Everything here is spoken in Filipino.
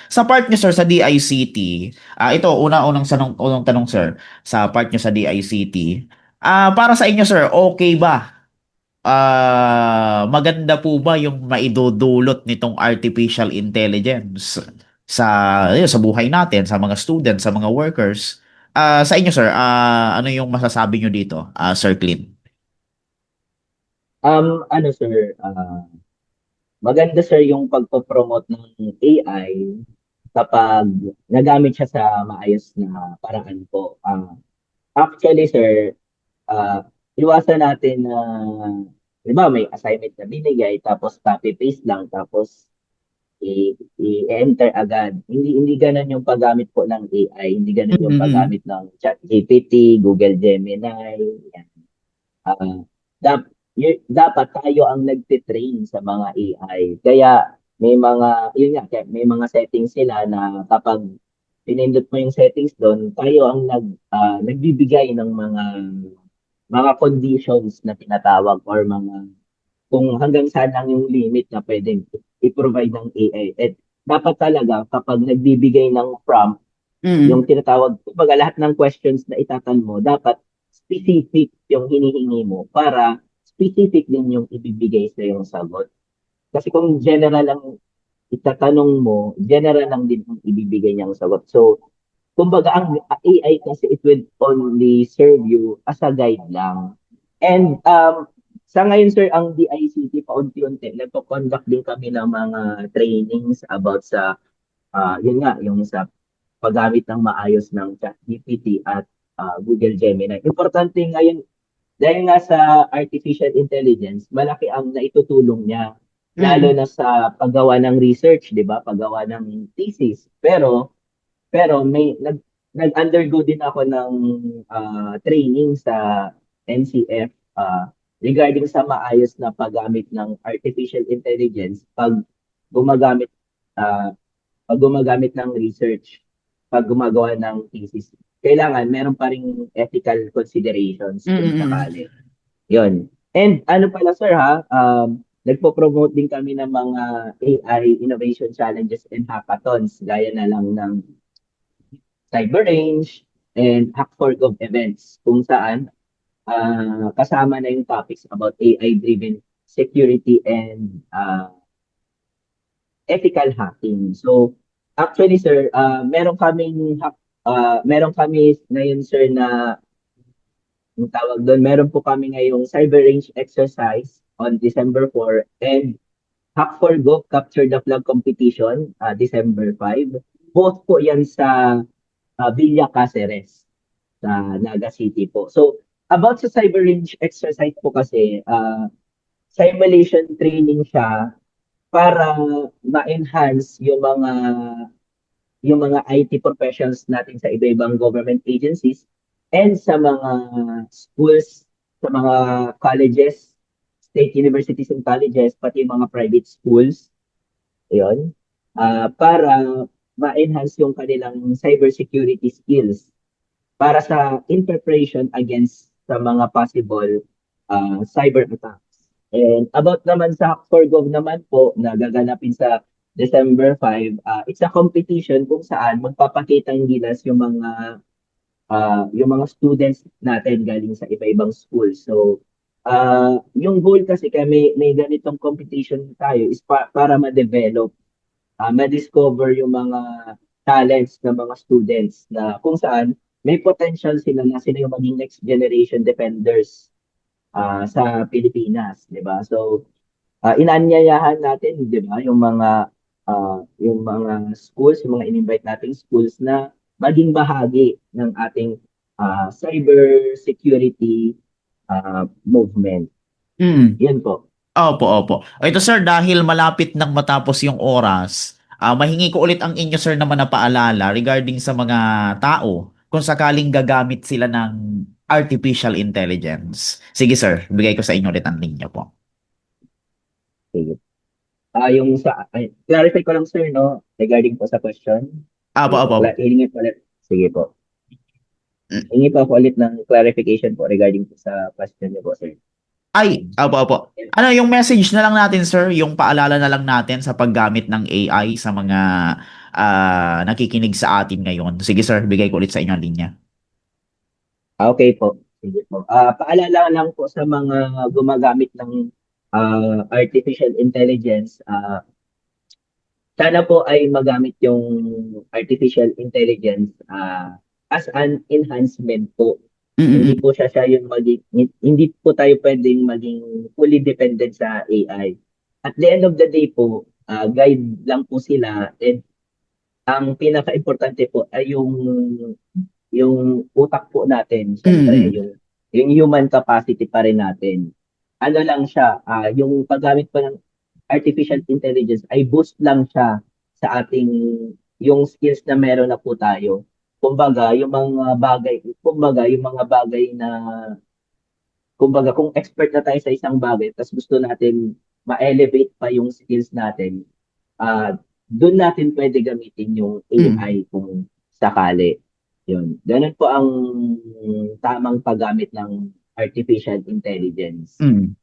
Sa part niyo sir sa DICT, ito unang tanong sir, sa part niyo sa DICT, para sa inyo sir, okay ba? Maganda po ba yung maidudulot nitong artificial intelligence sa buhay natin, sa mga students, sa mga workers? Sa inyo sir, ano yung masasabi niyo dito, Sir Clint? Ano sir, maganda sir yung pagpo-promote ng AI kapag nagamit siya sa maayos na paraan po. Actually sir, ah, iwasan natin na, di ba may assignment na binigay tapos copy-paste lang tapos i-enter agad. Hindi ganun yung paggamit po ng AI, hindi ganun yung Mm-mm. paggamit ng ChatGPT, Google Gemini, yan. Ah, dapat tayo ang nagtitrain sa mga AI. Kaya yun nga, kaya may mga settings sila na kapag pinindot mo yung settings doon, tayo ang nagbibigay ng mga conditions na tinatawag or kung hanggang saan lang yung limit na pwedeng i-provide ng AI. At dapat talaga kapag nagbibigay ng prompt, yung Mm-mm. tinatawag, kumbaga lahat ng questions na itatanong mo, dapat specific yung hinihingi mo para specific din yung ibibigay sa yung sagot. Kasi kung general ang itatanong mo, general lang din ang ibibigay niyang sagot. So, kumbaga ang AI kasi it will only serve you as a guide lang. And sa ngayon sir, ang DICT paunti-unti, nagpo-conduct din kami ng mga trainings about sa yun nga, yung sa paggamit ng maayos ng ChatGPT at Google Gemini. Importante ngayon, dahil nga sa artificial intelligence, malaki ang naitutulong niya, lalo Mm-mm. na sa paggawa ng research, di ba? Paggawa ng thesis. Pero nag-undergo din ako ng training sa NCF regarding sa maayos na paggamit ng artificial intelligence gumagamit ah, pag gumagamit ng research, pag gumagawa ng thesis, kailangan meron pa ring ethical considerations kung Mm-mm. sakali. Yun. And ano pala sir ha, nagpo-promote din kami ng mga AI innovation challenges and hackathons gaya na lang ng Cyber Range and Hack4Gov events kung saan kasama na yung topics about AI-driven security and ethical hacking. So, actually, sir, meron kami ngayon, sir, na yung tawag doon, meron po kami ngayong cyber range exercise on December 4 and Hack for Go Capture the Flag competition, December 5. Both po yan sa Villa Caceres sa Naga City po. So, about sa cyber range exercise po kasi, simulation training siya para ma-enhance yung mga IT professionals natin sa iba-ibang government agencies and sa mga schools, sa mga colleges, state universities and colleges, pati yung mga private schools, yun, para ma-enhance yung kanilang cybersecurity skills para sa in preparation against sa mga possible cyber attacks. And about naman sa Hack4Gov naman po na gaganapin sa December 5, it's a competition kung saan magpapakitang gilas yung mga students natin galing sa iba-ibang schools. So, yung goal kasi kami may ganitong competition tayo is para ma-develop, ma-discover yung mga talents ng mga students na kung saan may potential sila na sila yung maging next generation defenders sa Pilipinas, 'di ba? So, inaanyayahan natin, 'di ba, yung mga schools, yung mga in-invite nating schools na maging bahagi ng ating cyber security movement. Mm. 'Yun po. Opo, opo. Ito sir, dahil malapit nang matapos yung oras, mahingi ko ulit ang inyo sir naman na paalala regarding sa mga tao kung sakaling gagamit sila ng artificial intelligence. Sige sir, bigay ko sa inyo ulit ang link niyo po. Sige. Clarify ko lang sir, no, regarding po sa question. Opo, Sige po, opo, opo. hihingi po ulit. Sige po. Mm. Hingi po ako ulit ng clarification po regarding po sa question niyo po, sir. Ay, opo, opo. Ano, yung message na lang natin sir, yung paalala na lang natin sa paggamit ng AI sa mga nakikinig sa atin ngayon. Sige sir, bigay ko ulit sa inyo ang linya. Okay po. Sige po. Paalala lang po sa mga gumagamit ng artificial intelligence, sana po ay magamit yung artificial intelligence as an enhancement po. Hindi Mm-mm. po siya yung hindi po tayo pwedeng maging fully dependent sa AI. At the end of the day po, guide lang po sila, and ang pinaka-importante po ay yung utak po natin, syempre, Mm-mm. yung human capacity pa rin natin. Ano lang siya, yung paggamit pa ng artificial intelligence ay boost lang siya sa ating, yung skills na meron na po tayo. Kumbaga, yung mga bagay na, kumbaga, kung expert na tayo sa isang bagay, tapos gusto natin ma-elevate pa yung skills natin, doon natin pwede gamitin yung Mm. AI kung sakali. Yun. Ganun po ang tamang paggamit ng artificial intelligence. Mm.